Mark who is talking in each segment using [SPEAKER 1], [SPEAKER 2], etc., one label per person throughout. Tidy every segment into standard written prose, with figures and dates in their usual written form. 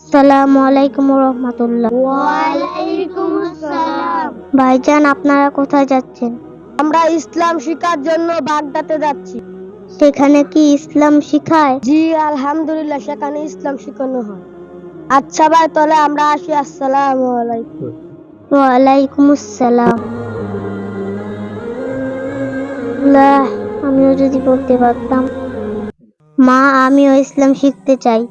[SPEAKER 1] আসসালামু আলাইকুম রহমতুল্লাহ।
[SPEAKER 2] ওয়ালাইকুম আসসালাম।
[SPEAKER 1] ভাইজান, আপনারা কোথায় যাচ্ছেন?
[SPEAKER 2] আমরা ইসলাম শিক্ষার জন্য বাগদাতে যাচ্ছি।
[SPEAKER 1] সেখানে কি ইসলাম শিখায়?
[SPEAKER 2] জি আলহামদুলিল্লাহ, সেখানে ইসলাম শেখানো হয়। আচ্ছা ভাই, তাহলে আমরা আসি। আসসালামু আলাইকুম।
[SPEAKER 1] ওয়ালাইকুম আসসালাম। আল্লাহ, আমিও যদি বলতে পারতাম। মা, আমিও ইসলাম শিখতে চাই।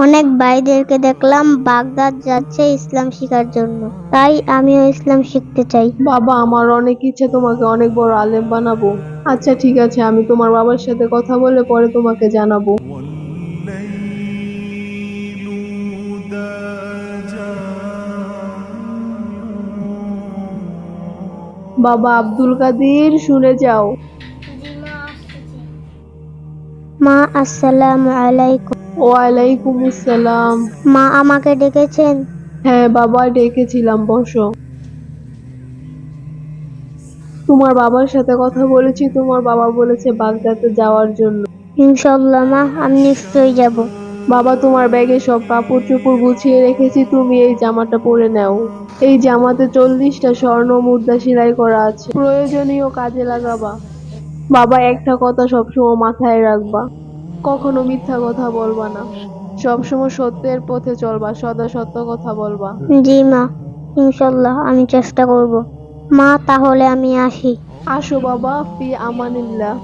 [SPEAKER 1] অনেক ভাইদেরকে দেখলাম বাগদাদ যাচ্ছে ইসলাম শিখার জন্য, তাই আমিও ইসলাম শিখতে চাই।
[SPEAKER 3] বাবা, আমার অনেক ইচ্ছে তোমাকে অনেক বড় আলেম বানাবো। আচ্ছা ঠিক আছে, আমি তোমার বাবার সাথে কথা বলে পরে তোমাকে জানাবো। বাবা আব্দুল কাদের, শুনে যাও।
[SPEAKER 1] মা, আসসালামু আলাইকুম।
[SPEAKER 3] ওয়ালাইকুম আসসালাম।
[SPEAKER 1] মা, আমাকে ডেকেছেন?
[SPEAKER 3] হ্যাঁ বাবা, ডেকেছিলাম, বসো। তোমার বাবার সাথে কথা বলেছি, তোমার বাবা বলেছে বাগদাদে যাওয়ার জন্য।
[SPEAKER 1] ইনশাআল্লাহ মা, আমি নিশ্চয়ই যাব।
[SPEAKER 3] বাবা, তোমার ব্যাগে সব কাপড় চোপড় গুছিয়ে রেখেছি, তুমি এই জামাটা পরে নাও। এই জামাতে 40টা স্বর্ণ মুদ্রা সেলাই করা আছে, প্রয়োজনীয় কাজে লাগাবা। বাবা, একটা কথা সবসময় মাথায় রাখবা, কখনো মিথ্যা কথা বলবা না, সবসময় সত্যের পথে চলবা, সদা সত্য কথা বলবা।
[SPEAKER 1] জি মা, ইনশাআল্লাহ আমি চেষ্টা করব। মা, তাহলে আমি আসি।
[SPEAKER 3] আসো বাবা, ফি আমানিল্লাহ।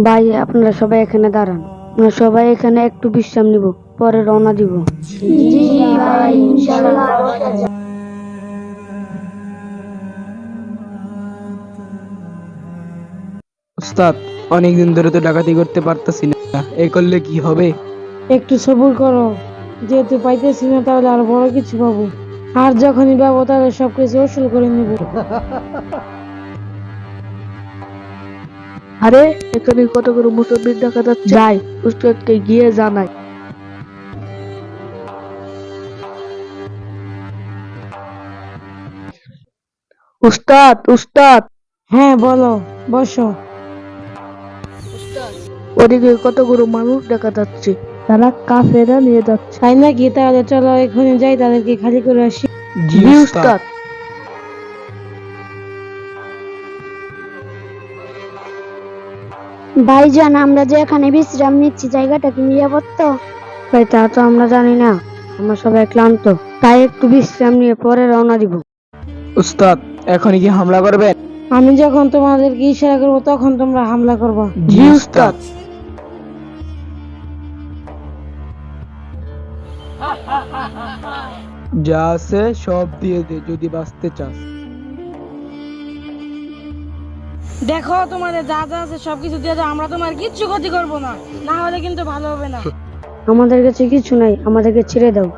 [SPEAKER 4] ভাই, আপনারা সবাই এখানে দাঁড়ান। আমরা সবাই এখানে একটু বিশ্রাম নিব, পরে রওনা দিব।
[SPEAKER 1] জি ভাই, ইনশাআল্লাহ।
[SPEAKER 5] ওস্তাদ, অনেকদিন ধরে তো ডাকাতি করতে পারতাছি না, এই করলে কি হবে?
[SPEAKER 6] একটু সবুর করো, যেহেতু পাইতেছি না তাহলে আর বড় কিছু পাবো। আর যখনই পাবো তাহলে সবকিছু উসুল করে নেব।
[SPEAKER 4] আরে, এখানে কত করে মুসল্লি দেখা যাচ্ছে। যাই, উস্তাদকে গিয়ে জানাই। উস্তাদ, উস্তাদ,
[SPEAKER 6] হ্যাঁ বলো, বসো।
[SPEAKER 4] ওদিকে কতগুলো মানুষ দেখা যাচ্ছে, তারা কাফেরা নিয়ে যাচ্ছে।
[SPEAKER 6] তাই নাকি? তাহলে চলো এখনই যাই, তাদেরকে খালি করে আসি।
[SPEAKER 5] জি
[SPEAKER 4] জি
[SPEAKER 5] উস্তাদ।
[SPEAKER 4] উস্তাদ।
[SPEAKER 1] ভাইজান, আমরা যে এখানে বিশ্রাম নিচ্ছি, জায়গাটা কি নিরাপদ তো?
[SPEAKER 4] ভাই, তা তো আমরা জানি না, আমরা সবাই ক্লান্ত, তাই একটু বিশ্রাম নিয়ে পরে রওনা দিব।
[SPEAKER 5] উস্তাদ, এখনই কি হামলা করবেন?
[SPEAKER 6] আমি যখন তোমাদেরকে ইশারা করবো তখন তোমরা হামলা করবা।
[SPEAKER 5] জি উস্তাদ। যা আছে সব দিয়ে দে যদি বাঁচতে চাস।
[SPEAKER 6] দেখো, তোমাদের যা যা আছে সবকিছু দিয়ে দাও, আমরা তোমার কিচ্ছু ক্ষতি করবো না, না হলে কিন্তু ভালো হবে না।
[SPEAKER 4] আমাদের কাছে কিছু নাই, আমাদেরকে ছেড়ে দাও।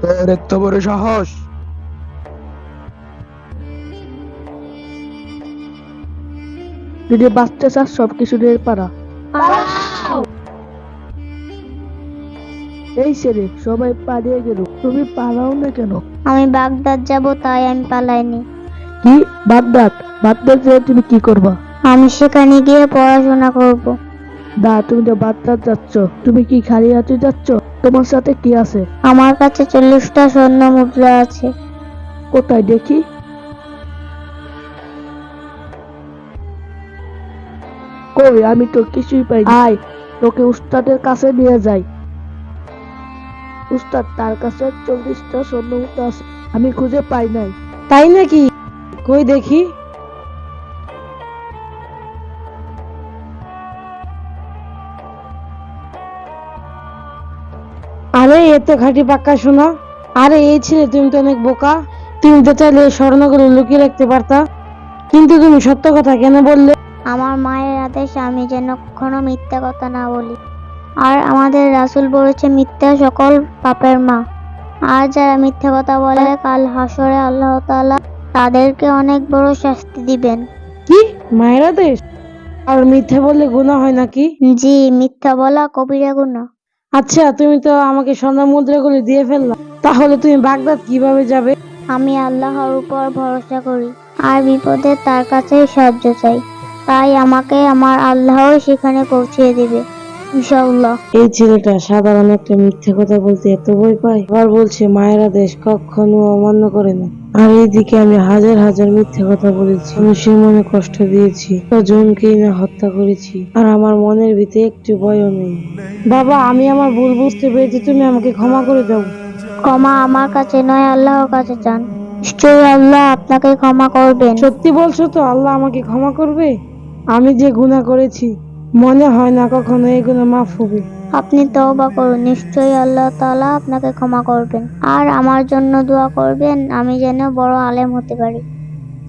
[SPEAKER 5] তোর এত বড় সাহস!
[SPEAKER 4] যদি বাঁচতে চাস সবকিছু দিয়ে পারা। এই ছেলে, সবাই পালিয়ে গেল, তুমি পালাও না কেন?
[SPEAKER 1] আমি বাগদাদ যাব, তাই আমি পালাইনি।
[SPEAKER 4] কি? বাগদাদ? বাগদাদ যেয়ে তুমি কি করবা?
[SPEAKER 1] আমি সেখানে গিয়ে পড়াশোনা করব।
[SPEAKER 4] তুমি তো বাগদাদ যাচ্ছ, তুমি কি খালি হাতে যাচ্ছ? তোমার সাথে কি আছে?
[SPEAKER 1] আমার কাছে 40টা স্বর্ণ মুদ্রা আছে।
[SPEAKER 4] কোথায় দেখি? কই, আমি তো কিছুই পাই। আয়, তোকে উস্তাদের কাছে নিয়ে যাই। উস্তাদ, তার কাছে 40টা স্বর্ণ মুদ্রা আছে, আমি খুঁজে পাই নাই।
[SPEAKER 6] তাই নাকি? কই দেখি। আরে এ তো খাঁটি পাক্কা সোনা। আরে এই ছেলে, তুমি তো অনেক বোকা। তুমি তো চাইলে এই স্বর্ণগুলো লুকিয়ে রাখতে পারতা, কিন্তু তুমি সত্য কথা কেন বললে?
[SPEAKER 1] আমার মায়ের আদেশ আমি যেন কখনো মিথ্যা কথা না বলি। আর আমাদের রাসূল বলেছে মিথ্যা সকল পাপের মা। আর যারা মিথ্যা কথা বলে কাল হাসরে আল্লাহ তাআলা তাদেরকে অনেক বড় শাস্তি দিবেন।
[SPEAKER 6] কি, মায়ের আদেশ? আর মিথ্যে বললে গুনাহ হয় নাকি?
[SPEAKER 1] জি, মিথ্যা বলা কবিরা গুনাহ।
[SPEAKER 6] আচ্ছা, তুমি তো আমাকে স্বর্ণ মুদ্রাগুলি দিয়ে ফেললা, তাহলে তুমি বাগদাদ কিভাবে যাবে?
[SPEAKER 1] আমি আল্লাহর উপর ভরসা করি আর বিপদে তার কাছেই সাহায্য চাই। তাই আমাকে আমার আল্লাহই সেখানে পৌঁছিয়ে দিবে ইনশাআল্লাহ।
[SPEAKER 6] এই ছেলেটা সাধারণ একটা মিথ্যে কথা বলতে এত ভয় পায়, আবার বলছে মায়ের আদেশ কখনো অমান্য করে না। আর এইদিকে আমি হাজার হাজার মিথ্যে কথা বলেছি, মানুষের মনে কষ্ট দিয়েছি, কতজনকেই না হত্যা করেছি, আর আমার মনের ভিতরে একটু ভয়ও নেই। বাবা, আমি আমার ভুল বুঝতে পেরেছি, তুমি আমাকে ক্ষমা করে দাও।
[SPEAKER 1] ক্ষমা আমার কাছে নয়, আল্লাহর কাছে চান। নিশ্চয়ই আল্লাহ আপনাকে ক্ষমা করবেন।
[SPEAKER 6] সত্যি বলছো তো, আল্লাহ আমাকে ক্ষমা করবে? আমি যে গুনাহ করেছি, মনে হয় না কখনো এই গুনাহ মাফ হবে।
[SPEAKER 1] আপনি তওবা করুন, নিশ্চয়ই আল্লাহ তাআলা আপনাকে ক্ষমা করবেন। আর আমার জন্য দোয়া করবেন, আমি যেন বড় আলেম হতে পারি।